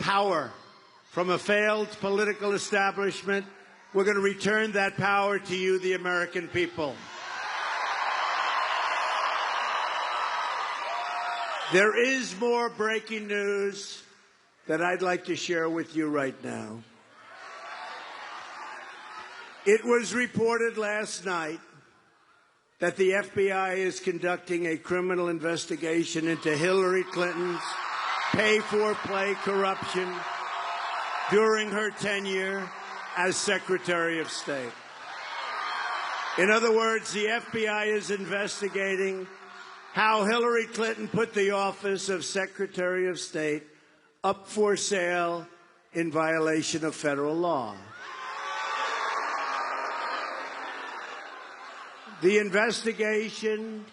power from a failed political establishment. We're going to return that power to you, the American people. There is more breaking news that I'd like to share with you right now. It was reported last night that the FBI is conducting a criminal investigation into Hillary Clinton's pay-for-play corruption during her tenure as Secretary of State. In other words, the FBI is investigating how Hillary Clinton put the office of Secretary of State up for sale in violation of federal law. The investigation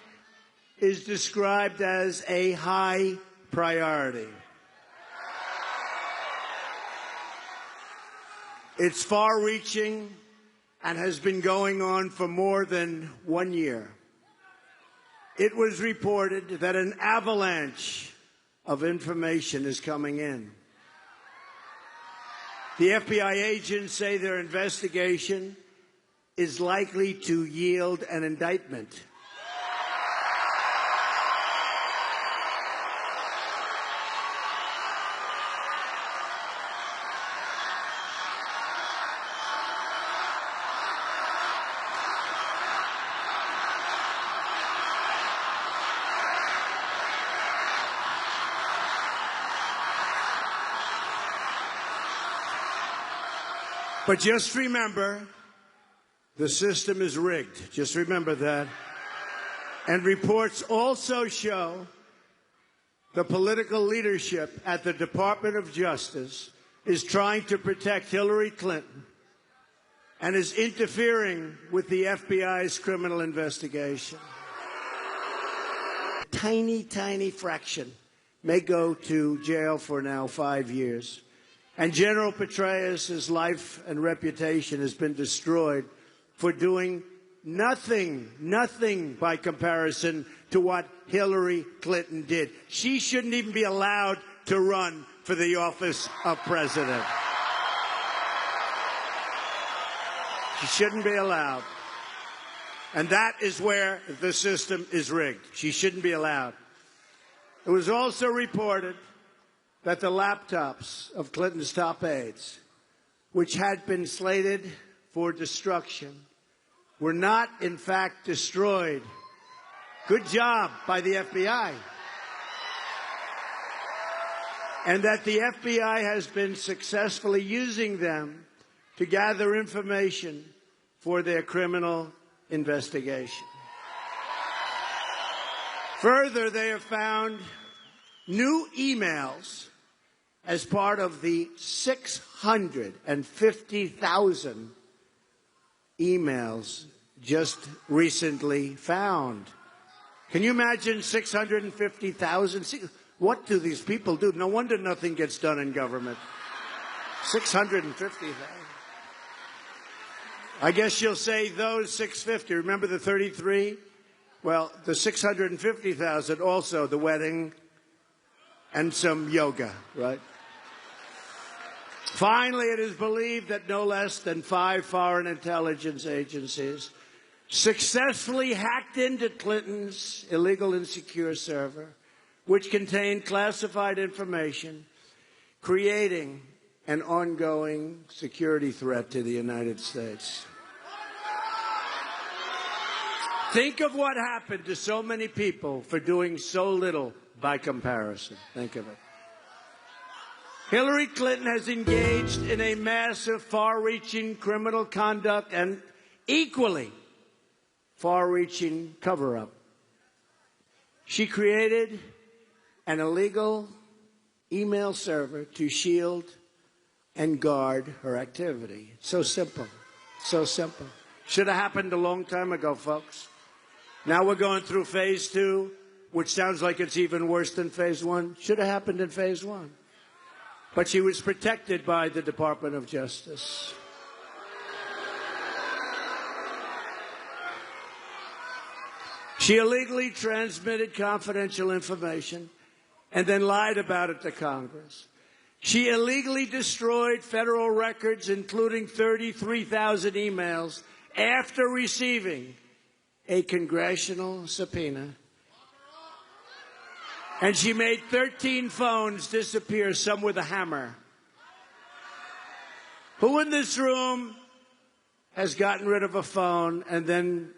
is described as a high priority. It's far-reaching and has been going on for more than 1 year. It was reported that an avalanche of information is coming in. The FBI agents say their investigation is likely to yield an indictment. But just remember, the system is rigged. Just remember that. And reports also show the political leadership at the Department of Justice is trying to protect Hillary Clinton and is interfering with the FBI's criminal investigation. A tiny, tiny fraction may go to jail for now 5 years. And General Petraeus' life and reputation has been destroyed for doing nothing by comparison to what Hillary Clinton did. She shouldn't even be allowed to run for the office of president. She shouldn't be allowed. And that is where the system is rigged. She shouldn't be allowed. It was also reported that the laptops of Clinton's top aides, which had been slated for destruction, were not, in fact, destroyed. Good job by the FBI. And that the FBI has been successfully using them to gather information for their criminal investigation. Further, they have found new emails as part of the 650,000 emails just recently found. Can you imagine 650,000? What do these people do? No wonder nothing gets done in government. 650,000. I guess you'll say those 650. Remember the 33? Well, the 650,000 also the wedding and some yoga, right? Finally, it is believed that no less than 5 foreign intelligence agencies successfully hacked into Clinton's illegal and secure server, which contained classified information, creating an ongoing security threat to the United States. Think of what happened to so many people for doing so little by comparison. Think of it. Hillary Clinton has engaged in a massive, far-reaching criminal conduct and equally far-reaching cover-up. She created an illegal email server to shield and guard her activity. So simple. So simple. Should have happened a long time ago, folks. Now we're going through phase 2, which sounds like it's even worse than phase 1. Should have happened in phase 1. But she was protected by the Department of Justice. She illegally transmitted confidential information and then lied about it to Congress. She illegally destroyed federal records, including 33,000 emails, after receiving a congressional subpoena. And she made 13 phones disappear, some with a hammer. Who in this room has gotten rid of a phone and then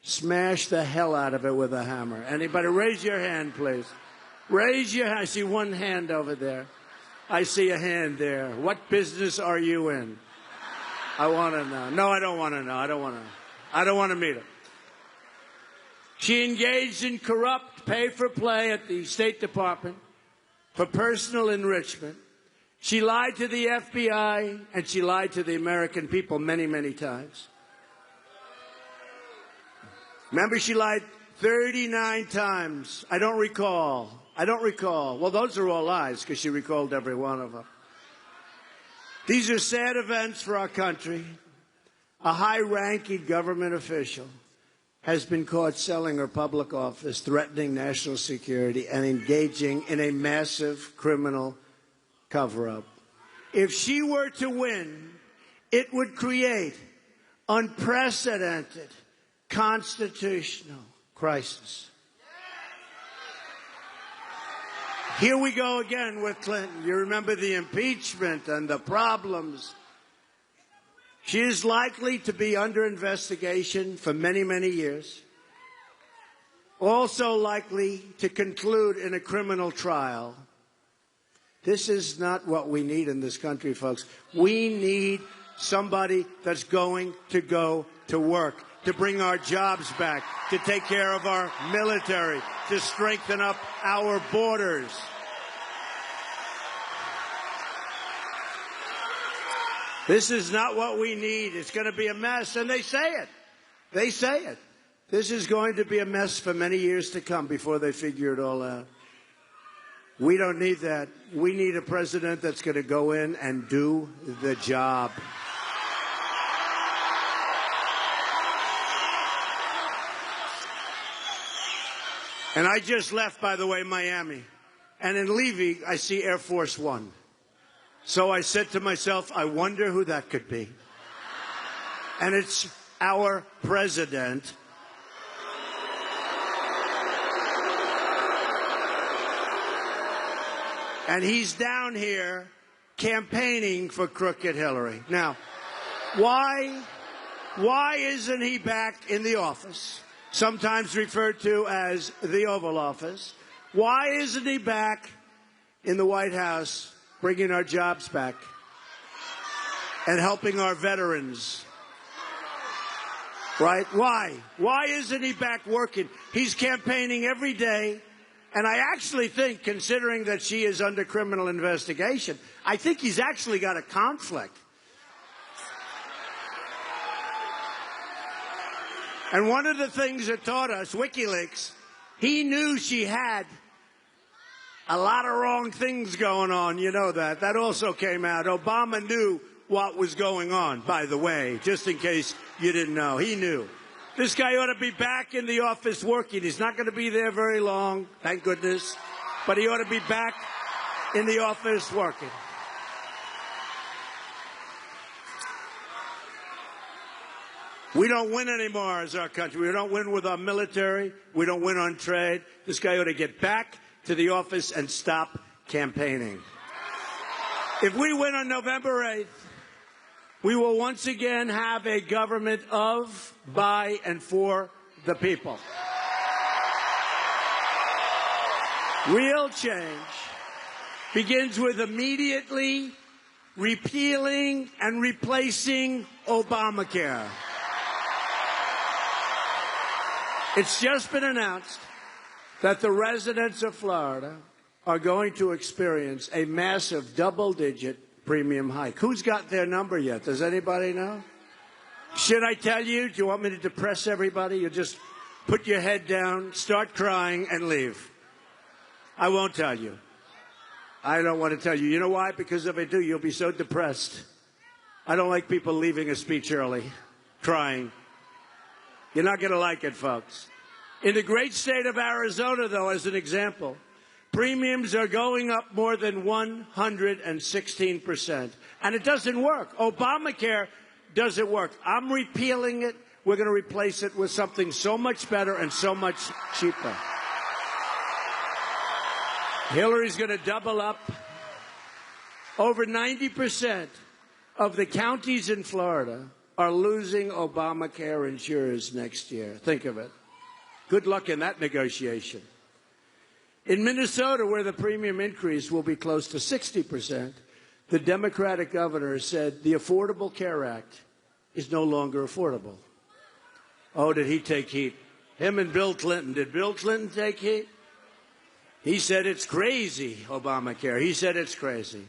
smashed the hell out of it with a hammer? Anybody? Raise your hand, please. Raise your hand. I see one hand over there. I see a hand there. What business are you in? I want to know. No, I don't want to know. I don't want to meet her. She engaged in corrupt pay-for-play at the State Department for personal enrichment. She lied to the FBI, and she lied to the American people many, many times. Remember, she lied 39 times. I don't recall. Well, those are all lies, because she recalled every one of them. These are sad events for our country. A high-ranking government official has been caught selling her public office, threatening national security, and engaging in a massive criminal cover-up. If she were to win, it would create unprecedented constitutional crisis. Here we go again with Clinton. You remember the impeachment and the problems. She is likely to be under investigation for many, many years. Also likely to conclude in a criminal trial. This is not what we need in this country, folks. We need somebody that's going to go to work, to bring our jobs back, to take care of our military, to strengthen up our borders. This is not what we need. It's going to be a mess, and they say it. They say it. This is going to be a mess for many years to come before they figure it all out. We don't need that. We need a president that's going to go in and do the job. And I just left, by the way, Miami. And in leaving, I see Air Force One. So I said to myself, I wonder who that could be. And it's our president. And he's down here campaigning for crooked Hillary. Now, why isn't he back in the office? Sometimes referred to as the Oval Office. Why isn't he back in the White House bringing our jobs back and helping our veterans? Right? Why? Why isn't he back working? He's campaigning every day. And I actually think, considering that she is under criminal investigation, I think he's actually got a conflict. And one of the things that taught us, WikiLeaks, he knew she had a lot of wrong things going on. You know that. That also came out. Obama knew what was going on, by the way, just in case you didn't know. He knew. This guy ought to be back in the office working. He's not going to be there very long, thank goodness. But he ought to be back in the office working. We don't win anymore as our country. We don't win with our military. We don't win on trade. This guy ought to get back to the office and stop campaigning. If we win on November 8th, we will once again have a government of, by, and for the people. Real change begins with immediately repealing and replacing Obamacare. It's just been announced that the residents of Florida are going to experience a massive double-digit premium hike. Who's got their number yet? Does anybody know? Should I tell you? Do you want me to depress everybody? You just put your head down, start crying, and leave. I won't tell you. I don't want to tell you. You know why? Because if I do, you'll be so depressed. I don't like people leaving a speech early, crying. You're not going to like it, folks. In the great state of Arizona, though, as an example, Premiums are going up more than 116%. And it doesn't work. Obamacare doesn't work. I'm repealing it. We're going to replace it with something so much better and so much cheaper. Hillary's going to double up. Over 90% of the counties in Florida are losing Obamacare insurers next year. Think of it. Good luck in that negotiation. In Minnesota, where the premium increase will be close to 60%, the Democratic governor said the Affordable Care Act is no longer affordable. Oh, did he take heat? Him and Bill Clinton. Did Bill Clinton take heat? He said it's crazy, Obamacare. He said it's crazy.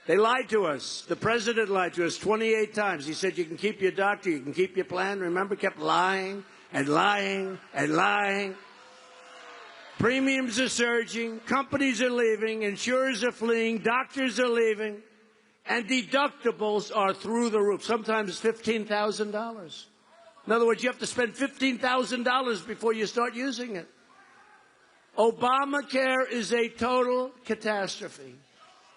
They lied to us. The president lied to us 28 times. He said you can keep your doctor, you can keep your plan. Remember, kept lying and lying and lying. Premiums are surging, companies are leaving, insurers are fleeing, doctors are leaving, and deductibles are through the roof, sometimes $15,000. In other words, you have to spend $15,000 before you start using it. Obamacare is a total catastrophe.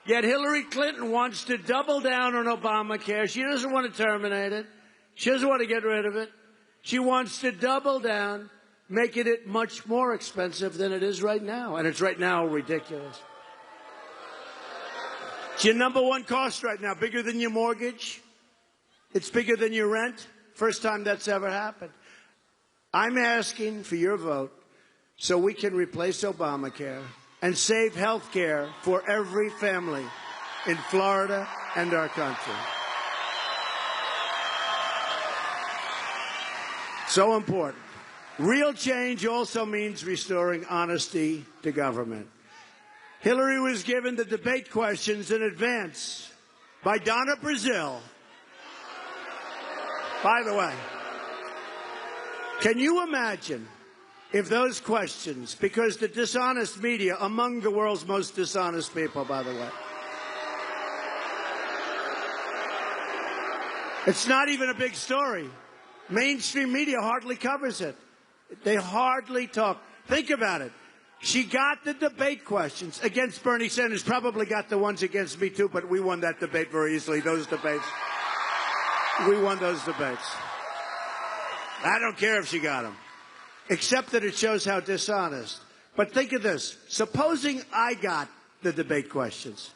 Yet Hillary Clinton wants to double down on Obamacare. She doesn't want to terminate it. She doesn't want to get rid of it. She wants to double down, making it much more expensive than it is right now. And it's right now ridiculous. It's your number one cost right now, bigger than your mortgage. It's bigger than your rent. First time that's ever happened. I'm asking for your vote so we can replace Obamacare and save health care for every family in Florida and our country. So important. Real change also means restoring honesty to government. Hillary was given the debate questions in advance by Donna Brazile. By the way, can you imagine if those questions, because the dishonest media, among the world's most dishonest people, by the way, it's not even a big story. Mainstream media hardly covers it. They hardly talk. Think about it. She got the debate questions against Bernie Sanders, probably got the ones against me too, but we won that debate very easily, those debates. We won those debates. I don't care if she got them, except that it shows how dishonest. But think of this. Supposing I got the debate questions,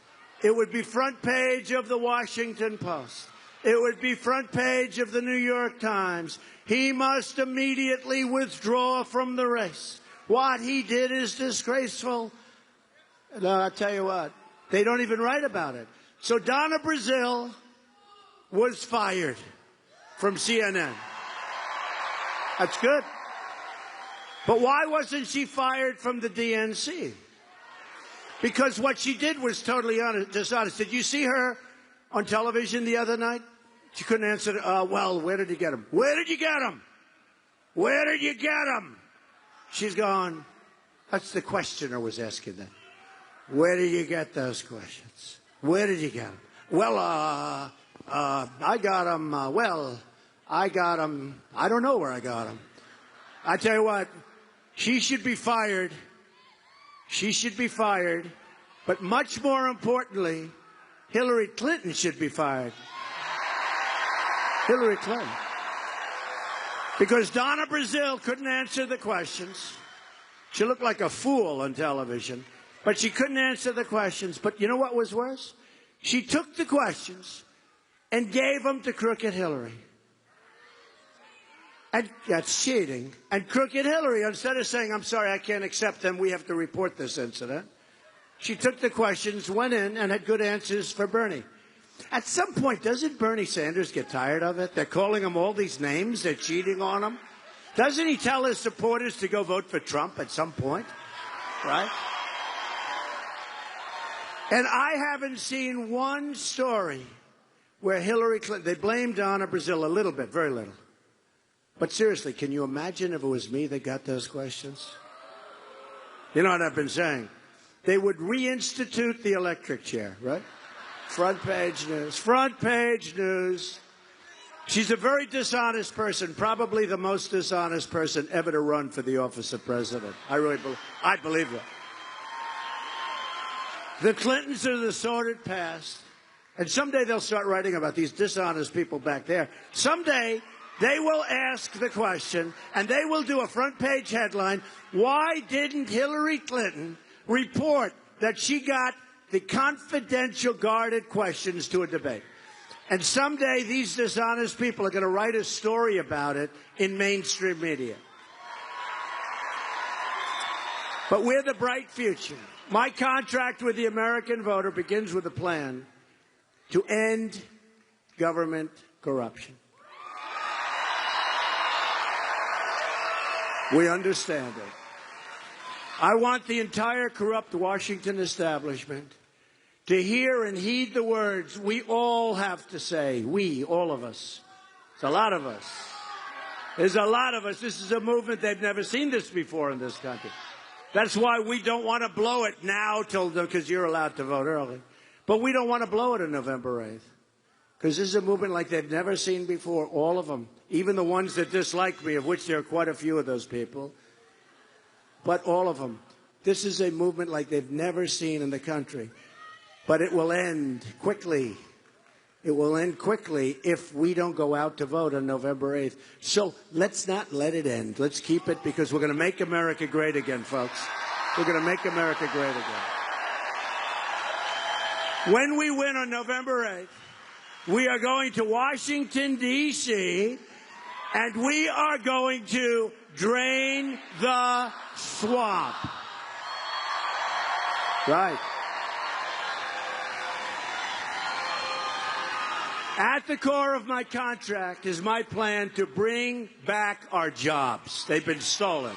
it would be front page of the Washington Post. It would be front page of the New York Times. He must immediately withdraw from the race. What he did is disgraceful. And I'll tell you what, they don't even write about it. So Donna Brazile was fired from CNN. That's good. But why wasn't she fired from the DNC? Because what she did was totally dishonest. Did you see her on television the other night? She couldn't answer, well, where did you get him? Where did you get him? Where did you get him? She's gone. That's the questioner was asking that. Where did you get those questions? Where did you get them? Well, I got them, I got them. I don't know where I got them. I tell you what, she should be fired. She should be fired. But much more importantly, Hillary Clinton should be fired. Hillary Clinton. Because Donna Brazile couldn't answer the questions. She looked like a fool on television, but she couldn't answer the questions. But you know what was worse? She took the questions and gave them to Crooked Hillary. And that's cheating. And Crooked Hillary, instead of saying, I'm sorry, I can't accept them, we have to report this incident, she took the questions, went in, and had good answers for Bernie. At some point, doesn't Bernie Sanders get tired of it? They're calling him all these names. They're cheating on him. Doesn't he tell his supporters to go vote for Trump at some point? Right? And I haven't seen one story where Hillary Clinton, they blame Donna Brazile a little bit, very little. But seriously, can you imagine if it was me that got those questions? You know what I've been saying? They would reinstitute the electric chair, right? Front page news. Front page news. She's a very dishonest person, probably the most dishonest person ever to run for the office of president. I really believe that. The Clintons are the sordid past. And someday they'll start writing about these dishonest people back there. Someday they will ask the question, and they will do a front-page headline, why didn't Hillary Clinton report that she got the confidential guarded questions to a debate? And someday these dishonest people are going to write a story about it in mainstream media. But we're the bright future. My contract with the American voter begins with a plan to end government corruption. We understand it. I want the entire corrupt Washington establishment to hear and heed the words we all have to say. We, all of us. It's a lot of us. There's a lot of us. This is a movement. They've never seen this before in this country. That's why we don't want to blow it now because you're allowed to vote early. But we don't want to blow it on November 8th, because this is a movement like they've never seen before, all of them, even the ones that dislike me, of which there are quite a few of those people, but all of them. This is a movement like they've never seen in the country, but it will end quickly. It will end quickly if we don't go out to vote on November 8th. So let's not let it end. Let's keep it, because we're going to make America great again, folks. We're going to make America great again. When we win on November 8th, we are going to Washington, D.C., and we are going to drain the swamp. Right. At the core of my contract is my plan to bring back our jobs. They've been stolen.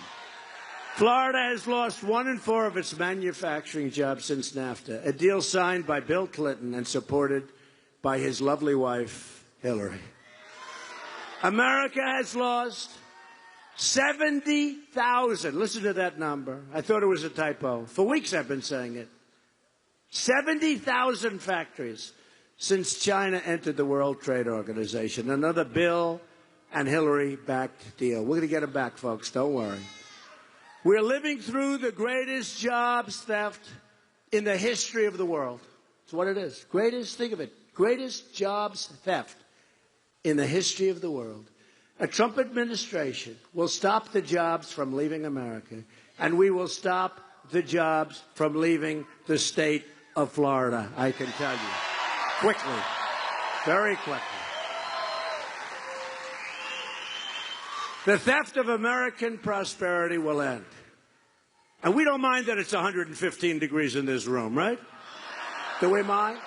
Florida has lost 1 in 4 of its manufacturing jobs since NAFTA, a deal signed by Bill Clinton and supported by his lovely wife, Hillary. America has lost 70,000. Listen to that number. I thought it was a typo. For weeks I've been saying it. 70,000 factories since China entered the World Trade Organization. Another Bill and Hillary-backed deal. We're going to get it back, folks. Don't worry. We're living through the greatest jobs theft in the history of the world. That's what it is. Greatest, think of it, greatest jobs theft in the history of the world. A Trump administration will stop the jobs from leaving America, and we will stop the jobs from leaving the state of Florida, I can tell you. Quickly. Very quickly. The theft of American prosperity will end. And we don't mind that it's 115 degrees in this room, right? Do we mind?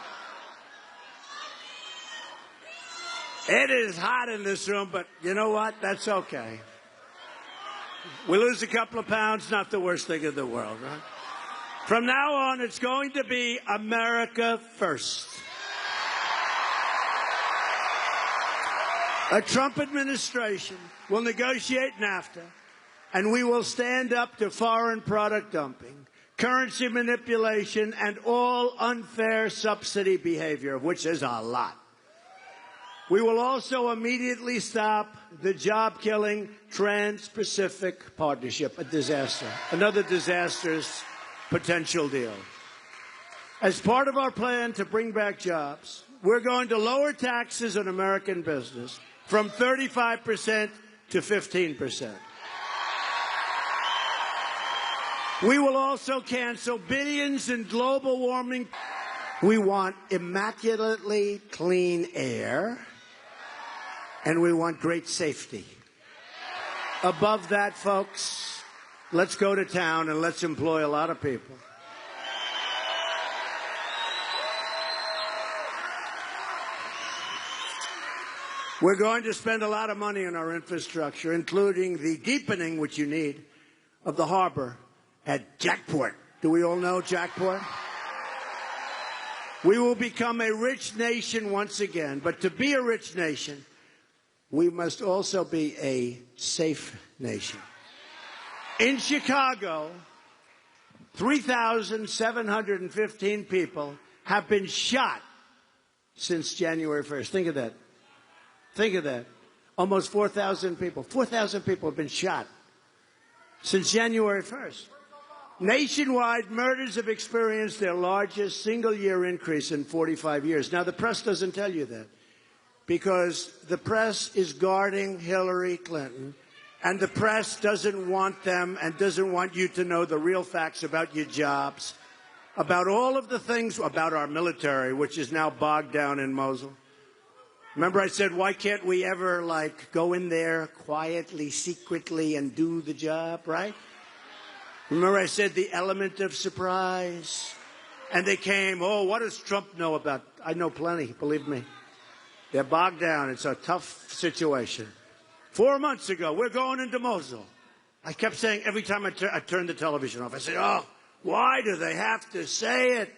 It is hot in this room, but you know what? That's okay. We lose a couple of pounds, not the worst thing in the world, right? From now on, it's going to be America first. A Trump administration will negotiate NAFTA, and we will stand up to foreign product dumping, currency manipulation, and all unfair subsidy behavior, of which there's a lot. We will also immediately stop the job-killing Trans-Pacific Partnership, a disaster, another disastrous potential deal. As part of our plan to bring back jobs, we're going to lower taxes on American business from 35% to 15%. We will also cancel billions in global warming. We want immaculately clean air, and we want great safety. Above that, folks, let's go to town and let's employ a lot of people. We're going to spend a lot of money on our infrastructure, including the deepening, which you need, of the harbor at Jackport. Do we all know Jackport? We will become a rich nation once again. But to be a rich nation, we must also be a safe nation. In Chicago, 3,715 people have been shot since January 1st. Think of that. Think of that. Almost 4,000 people. 4,000 people have been shot since January 1st. Nationwide, murders have experienced their largest single-year increase in 45 years. Now, the press doesn't tell you that because the press is guarding Hillary Clinton, and the press doesn't want them and doesn't want you to know the real facts about your jobs, about all of the things, about our military, which is now bogged down in Mosul. Remember I said, why can't we ever, go in there quietly, secretly, and do the job, right? Remember I said the element of surprise? And they came, oh, what does Trump know about? I know plenty, believe me. They're bogged down. It's a tough situation. 4 months ago, we're going into Mosul. I kept saying every time I turned the television off, I said, oh, why do they have to say it?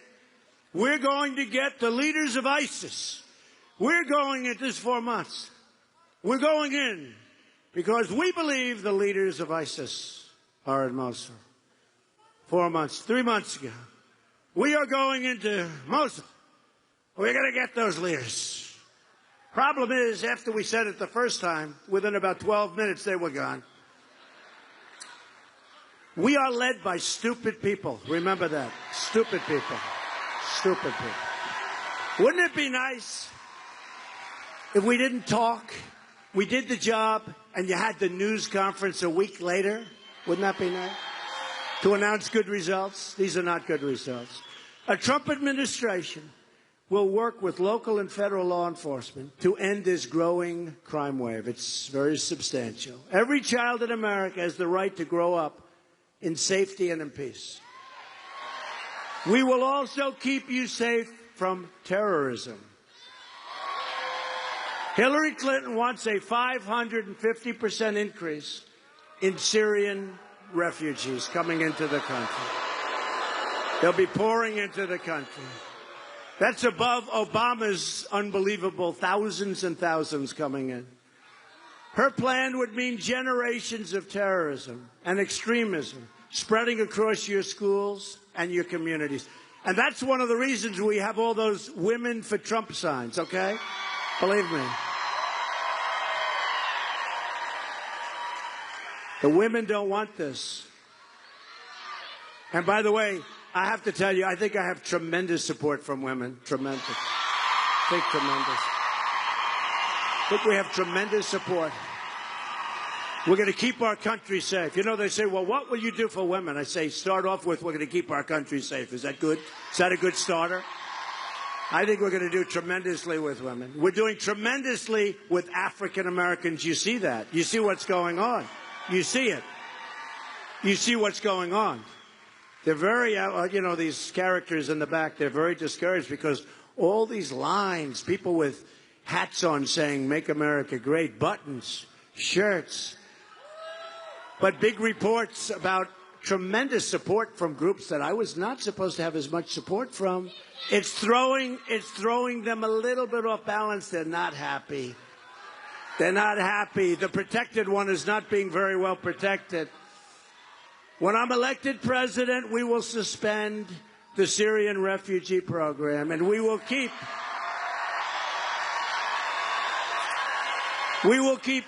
We're going to get the leaders of ISIS. We're going in this 4 months. We're going in because we believe the leaders of ISIS are in Mosul. 4 months, 3 months ago, we are going into Mosul. We're going to get those leaders. Problem is, after we said it the first time, within about 12 minutes, they were gone. We are led by stupid people. Remember that. Stupid people. Stupid people. Wouldn't it be nice if we didn't talk, we did the job, and you had the news conference a week later? Wouldn't that be nice? To announce good results? These are not good results. A Trump administration will work with local and federal law enforcement to end this growing crime wave. It's very substantial. Every child in America has the right to grow up in safety and in peace. We will also keep you safe from terrorism. Hillary Clinton wants a 550% increase in Syrian refugees coming into the country. They'll be pouring into the country. That's above Obama's unbelievable thousands and thousands coming in. Her plan would mean generations of terrorism and extremism spreading across your schools and your communities. And that's one of the reasons we have all those women for Trump signs, okay? Believe me. The women don't want this. And by the way, I have to tell you, I think I have tremendous support from women. Tremendous. I think tremendous. I think we have tremendous support. We're going to keep our country safe. You know, they say, well, what will you do for women? I say, start off with, we're going to keep our country safe. Is that good? Is that a good starter? I think we're going to do tremendously with women. We're doing tremendously with African Americans. You see that. You see what's going on. You see it. You see what's going on. They're very, these characters in the back, they're very discouraged because all these lines, people with hats on saying, make America great, buttons, shirts, but big reports about tremendous support from groups that I was not supposed to have as much support from. It's throwing them a little bit off balance. They're not happy. They're not happy. The protected one is not being very well protected. When I'm elected president, we will suspend the Syrian refugee program, and we will keep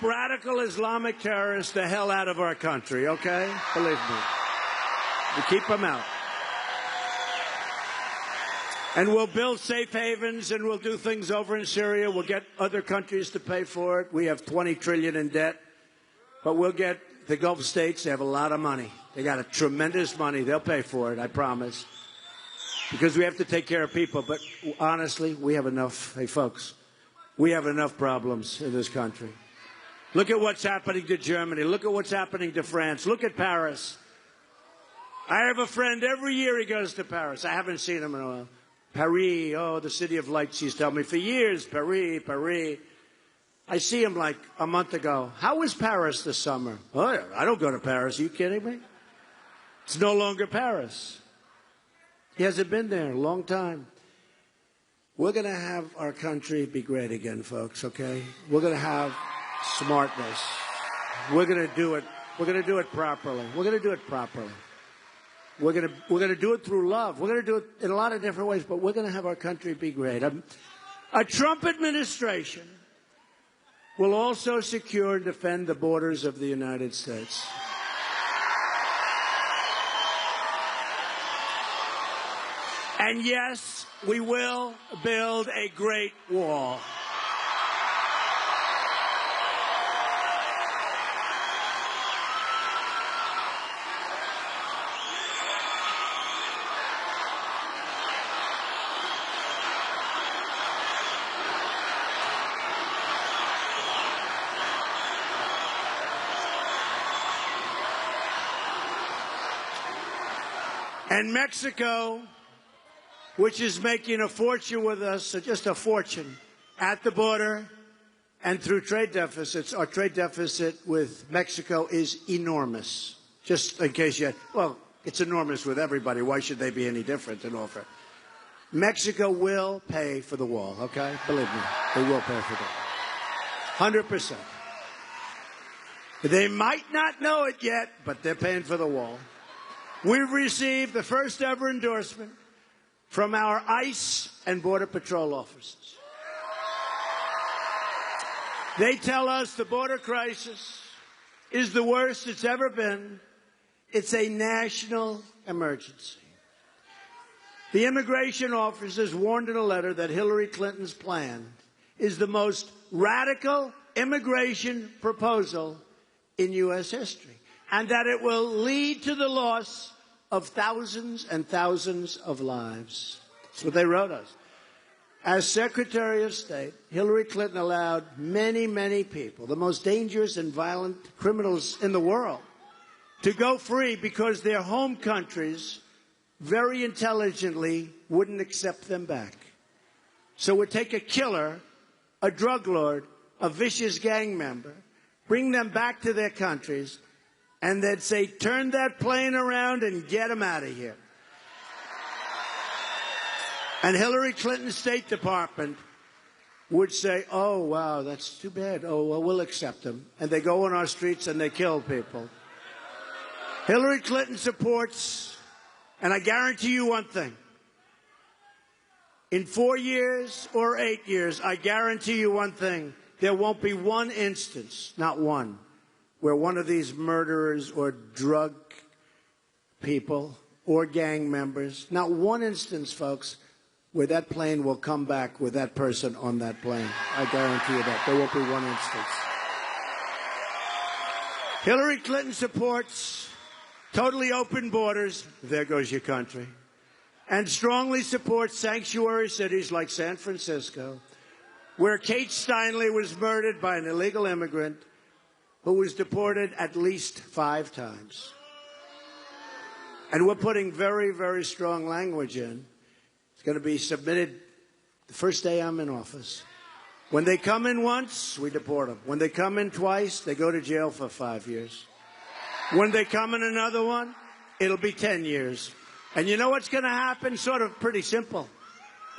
radical Islamic terrorists the hell out of our country, okay? Believe me. We keep them out. And we'll build safe havens, and we'll do things over in Syria. We'll get other countries to pay for it. We have $20 trillion in debt. But we'll get the Gulf states. They have a lot of money. They got a tremendous money. They'll pay for it, I promise. Because we have to take care of people. But honestly, we have enough. Hey, folks, we have enough problems in this country. Look at what's happening to Germany. Look at what's happening to France. Look at Paris. I have a friend. Every year he goes to Paris. I haven't seen him in a while. Paris, oh, the city of lights, he's telling me for years, Paris, Paris. I see him like a month ago. How was Paris this summer? Oh, I don't go to Paris. Are you kidding me? It's no longer Paris. He hasn't been there in a long time. We're going to have our country be great again, folks, okay? We're going to have smartness. We're going to do it. We're going to do it properly. We're going to do it properly. We're going to do it through love. We're going to do it in a lot of different ways, but we're going to have our country be great. A Trump administration will also secure and defend the borders of the United States. And yes, we will build a great wall. And Mexico, which is making a fortune with us, just a fortune, at the border and through trade deficits. Our trade deficit with Mexico is enormous. Just in case well, it's enormous with everybody. Why should they be any different in offer? Mexico will pay for the wall, okay? Believe me, they will pay for that. 100%. They might not know it yet, but they're paying for the wall. We've received the first ever endorsement from our ICE and Border Patrol officers. They tell us the border crisis is the worst it's ever been. It's a national emergency. The immigration officers warned in a letter that Hillary Clinton's plan is the most radical immigration proposal in U.S. history, and that it will lead to the loss of thousands and thousands of lives. That's what they wrote us. As Secretary of State, Hillary Clinton allowed many, many people, the most dangerous and violent criminals in the world, to go free because their home countries very intelligently wouldn't accept them back. So we'd take a killer, a drug lord, a vicious gang member, bring them back to their countries, and they'd say, turn that plane around and get them out of here. And Hillary Clinton's State Department would say, oh, wow, that's too bad. Oh, well, we'll accept them. And they go on our streets and they kill people. Hillary Clinton supports, and I guarantee you one thing, in 4 years or 8 years, I guarantee you one thing, there won't be one instance, not one, where one of these murderers or drug people or gang members, not one instance, folks, where that plane will come back with that person on that plane. I guarantee you that. There won't be one instance. Hillary Clinton supports totally open borders. There goes your country. And strongly supports sanctuary cities like San Francisco, where Kate Steinle was murdered by an illegal immigrant who was deported at least 5 times. And we're putting very, very strong language in. It's going to be submitted the first day I'm in office. When they come in once, we deport them. When they come in twice, they go to jail for 5 years. When they come in another one, it'll be 10 years. And you know what's going to happen? Sort of pretty simple.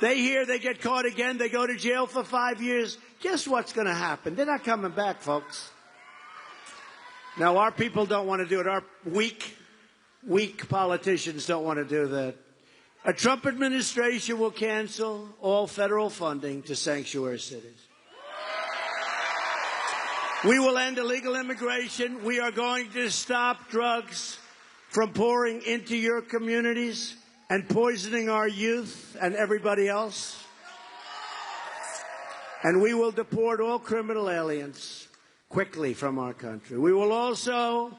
They hear they get caught again, they go to jail for 5 years. Guess what's going to happen? They're not coming back, folks. Now, our people don't want to do it. Our weak politicians don't want to do that. A Trump administration will cancel all federal funding to sanctuary cities. We will end illegal immigration. We are going to stop drugs from pouring into your communities and poisoning our youth and everybody else. And we will deport all criminal aliens quickly from our country. We will also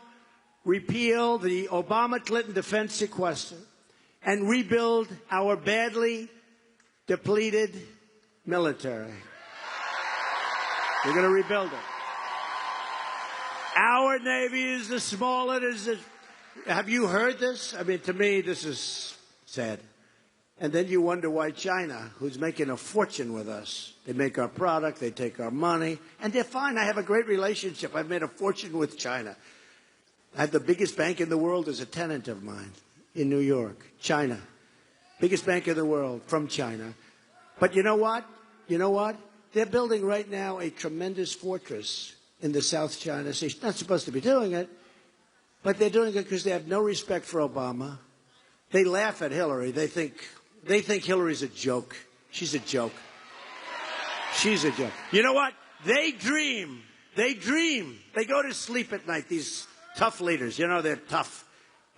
repeal the Obama-Clinton defense sequester and rebuild our badly depleted military. We're going to rebuild it. Our Navy is the smallest. Have you heard this? I mean, to me, this is sad. And then you wonder why China, who's making a fortune with us, they make our product, they take our money, and they're fine. I have a great relationship. I've made a fortune with China. I have the biggest bank in the world as a tenant of mine in New York, China. Biggest bank in the world from China. But you know what? You know what? They're building right now a tremendous fortress in the South China Sea. Not supposed to be doing it, but they're doing it because they have no respect for Obama. They laugh at Hillary. They think Hillary's a joke. She's a joke. She's a joke. You know what? They dream. They dream. They go to sleep at night, these tough leaders. You know, they're tough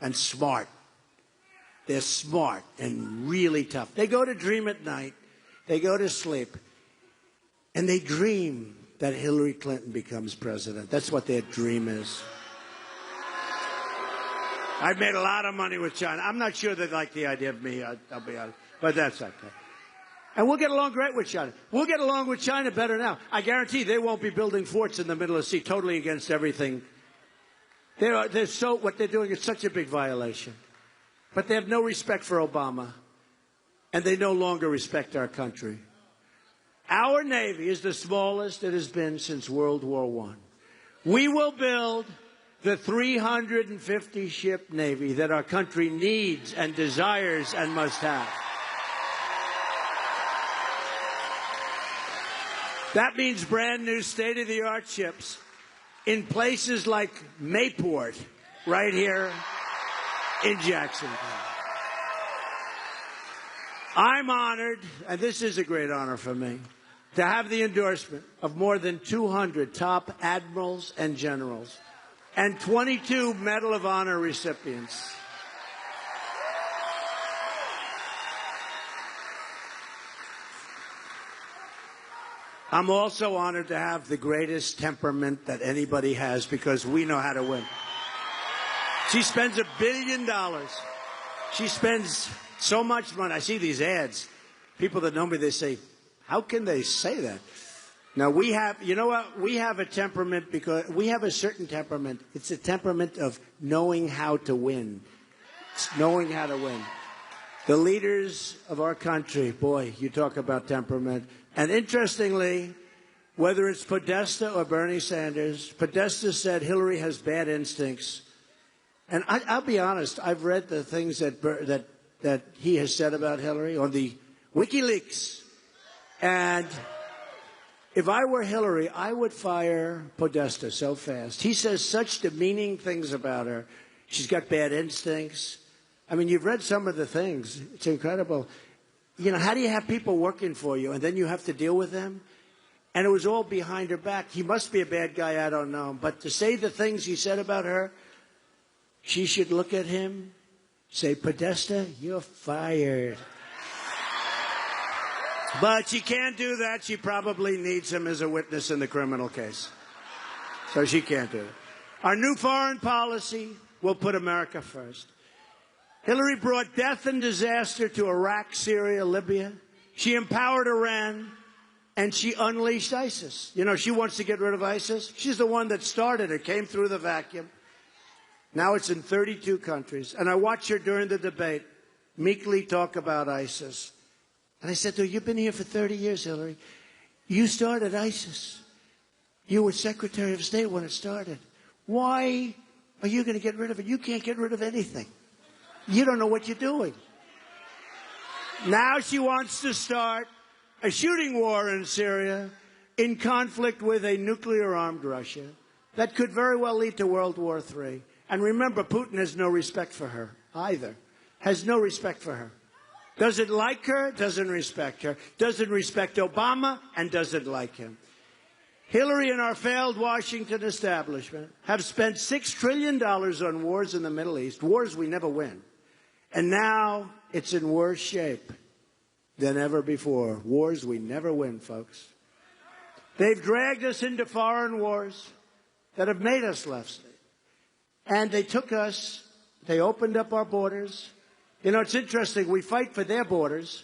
and smart. They're smart and really tough. They go to dream at night. They go to sleep. And they dream that Hillary Clinton becomes president. That's what their dream is. I've made a lot of money with China. I'm not sure they like the idea of me, I'll be honest. But that's okay. And we'll get along great with China. We'll get along with China better now. I guarantee they won't be building forts in the middle of the sea, totally against everything. What they're doing is such a big violation. But they have no respect for Obama. And they no longer respect our country. Our Navy is the smallest it has been since World War I. We will build the 350-ship Navy that our country needs and desires and must have. That means brand new state-of-the-art ships in places like Mayport, right here in Jacksonville. I'm honored, and this is a great honor for me, to have the endorsement of more than 200 top admirals and generals and 22 Medal of Honor recipients. I'm also honored to have the greatest temperament that anybody has because we know how to win. She spends $1 billion. She spends so much money. I see these ads. People that know me, they say, how can they say that? Now, we have, you know what? We have a temperament because we have a certain temperament. It's a temperament of knowing how to win. It's knowing how to win. The leaders of our country, boy, you talk about temperament. And interestingly, whether it's Podesta or Bernie Sanders, Podesta said Hillary has bad instincts. And I'll be honest, I've read the things that he has said about Hillary on the WikiLeaks. And if I were Hillary, I would fire Podesta so fast. He says such demeaning things about her. She's got bad instincts. I mean, you've read some of the things. It's incredible. You know, how do you have people working for you and then you have to deal with them? And it was all behind her back. He must be a bad guy, I don't know. But to say the things he said about her, she should look at him, say, Podesta, you're fired. But she can't do that. She probably needs him as a witness in the criminal case. So she can't do it. Our new foreign policy will put America first. Hillary brought death and disaster to Iraq, Syria, Libya. She empowered Iran, and she unleashed ISIS. You know, she wants to get rid of ISIS. She's the one that started it, came through the vacuum. Now it's in 32 countries. And I watched her during the debate meekly talk about ISIS. And I said to her, you've been here for 30 years, Hillary. You started ISIS. You were Secretary of State when it started. Why are you going to get rid of it? You can't get rid of anything. You don't know what you're doing. Now she wants to start a shooting war in Syria in conflict with a nuclear-armed Russia that could very well lead to World War III. And remember, Putin has no respect for her either. Has no respect for her. Doesn't like her, doesn't respect her. Doesn't respect Obama, and doesn't like him. Hillary and our failed Washington establishment have spent $6 trillion on wars in the Middle East, wars we never win. And now it's in worse shape than ever before. Wars we never win, folks. They've dragged us into foreign wars that have made us left. And they took us, they opened up our borders. You know, it's interesting, we fight for their borders,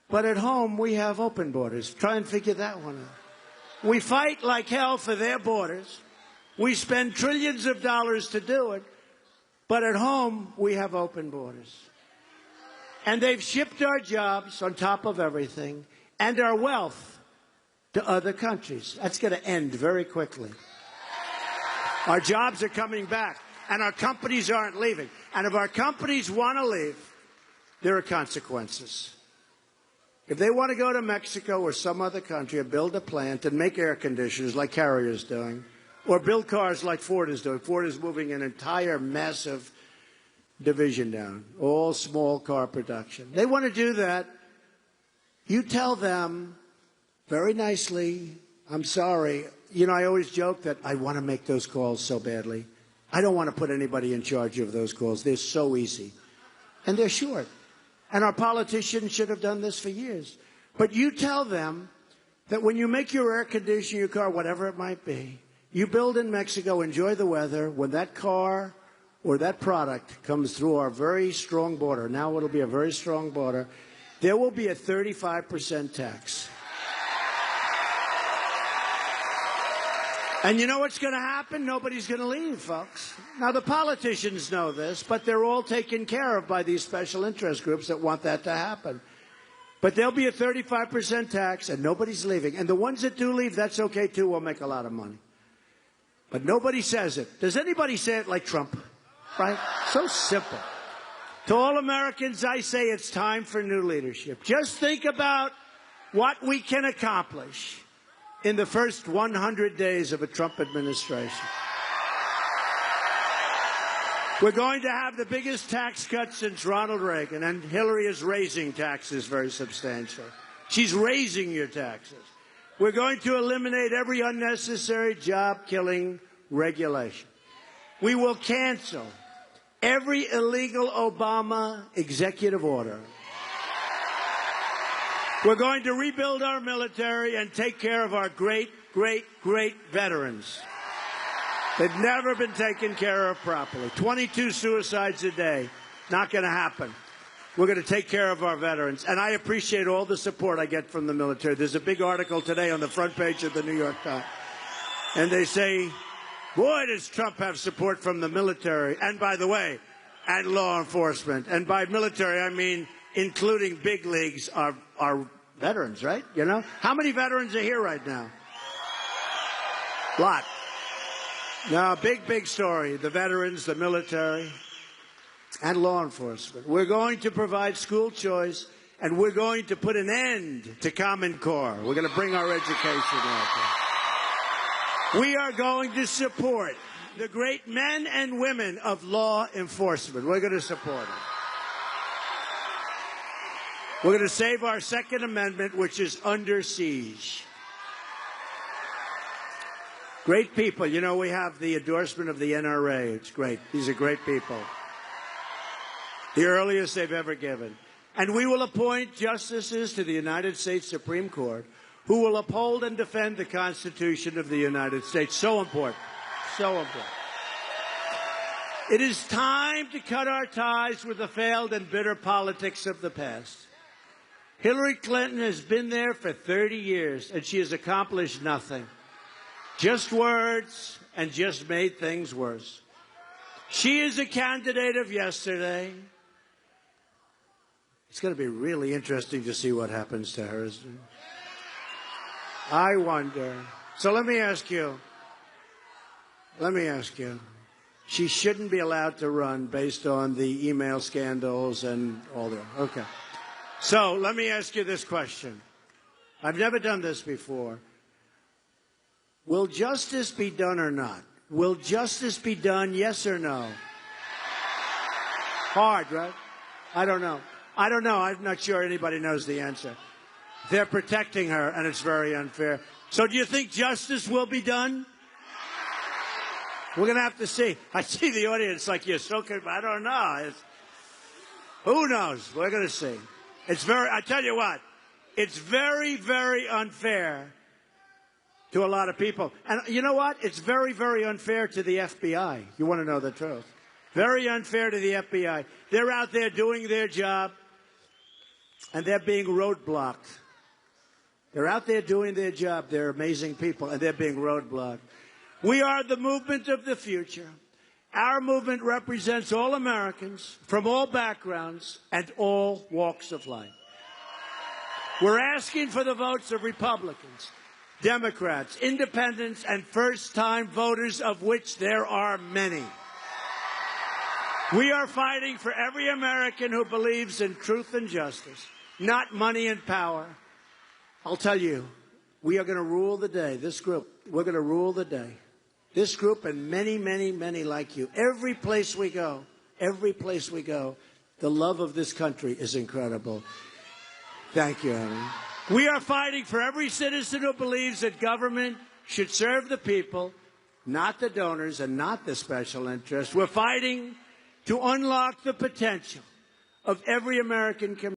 but at home we have open borders. Try and figure that one out. We fight like hell for their borders. We spend trillions of dollars to do it, but at home we have open borders. And they've shipped our jobs on top of everything and our wealth to other countries. That's going to end very quickly. Our jobs are coming back. And our companies aren't leaving. And if our companies want to leave, there are consequences. If they want to go to Mexico or some other country and build a plant and make air conditioners like Carrier's doing, or build cars like Ford is doing, Ford is moving an entire massive division down, all small car production. They want to do that. You tell them very nicely, I'm sorry. You know, I always joke that I want to make those calls so badly. I don't want to put anybody in charge of those calls. They're so easy. and they're short. And our politicians should have done this for years. But you tell them that when you make your air conditioner, your car, whatever it might be, you build in Mexico, enjoy the weather. When that car or that product comes through our very strong border, now it'll be a very strong border, there will be a 35% tax. And you know what's going to happen? Nobody's going to leave, folks. Now, the politicians know this, but they're all taken care of by these special interest groups that want that to happen. But there'll be a 35% tax, and nobody's leaving. And the ones that do leave, that's okay, too. We'll make a lot of money. But nobody says it. Does anybody say it like Trump? Right? So simple. To all Americans, I say it's time for new leadership. Just think about what we can accomplish in the first 100 days of a Trump administration. We're going to have the biggest tax cut since Ronald Reagan, and Hillary is raising taxes very substantially. She's raising your taxes. We're going to eliminate every unnecessary job-killing regulation. We will cancel every illegal Obama executive order. We're going to rebuild our military and take care of our great, great, great veterans. They've never been taken care of properly. 22 suicides a day. Not going to happen. We're going to take care of our veterans. And I appreciate all the support I get from the military. There's a big article today on the front page of the New York Times. And they say, boy, does Trump have support from the military. And by the way, and law enforcement. And by military, I mean including big leagues, are veterans, right? You know? How many veterans are here right now? A lot. Now, big story. The veterans, the military, and law enforcement. We're going to provide school choice, and we're going to put an end to Common Core. We're going to bring our education out there. We are going to support the great men and women of law enforcement. We're going to support them. We're going to save our Second Amendment, which is under siege. Great people. You know, we have the endorsement of the NRA. It's great. These are great people. The earliest they've ever given. And we will appoint justices to the United States Supreme Court who will uphold and defend the Constitution of the United States. So important. So important. It is time to cut our ties with the failed and bitter politics of the past. Hillary Clinton has been there for 30 years, and she has accomplished nothing. Just words, and just made things worse. She is a candidate of yesterday. It's going to be really interesting to see what happens to her, isn't it? I wonder. So let me ask you. She shouldn't be allowed to run based on the email scandals and all that. Okay. So let me ask you this question. I've never done this before. Will justice be done or not? Will justice be done, yes or no? Hard, right? I don't know. I'm not sure anybody knows the answer. They're protecting her, and it's very unfair. So do you think justice will be done? We're going to have to see. I see the audience like you're so confused. I don't know. Who knows? We're going to see. I tell you what, it's very, very unfair to a lot of people. And you know what? It's very, very unfair to the FBI. You want to know the truth. Very unfair to the FBI. They're out there doing their job, and they're being roadblocked. They're out there doing their job. They're amazing people, and they're being roadblocked. We are the movement of the future. Our movement represents all Americans from all backgrounds and all walks of life. We're asking for the votes of Republicans, Democrats, independents, and first-time voters, of which there are many. We are fighting for every American who believes in truth and justice, not money and power. I'll tell you, we are going to rule the day. This group, we're going to rule the day. This group and many, many, many like you. Every place we go, the love of this country is incredible. Thank you, Aaron. We are fighting for every citizen who believes that government should serve the people, not the donors and not the special interests. We're fighting to unlock the potential of every American community.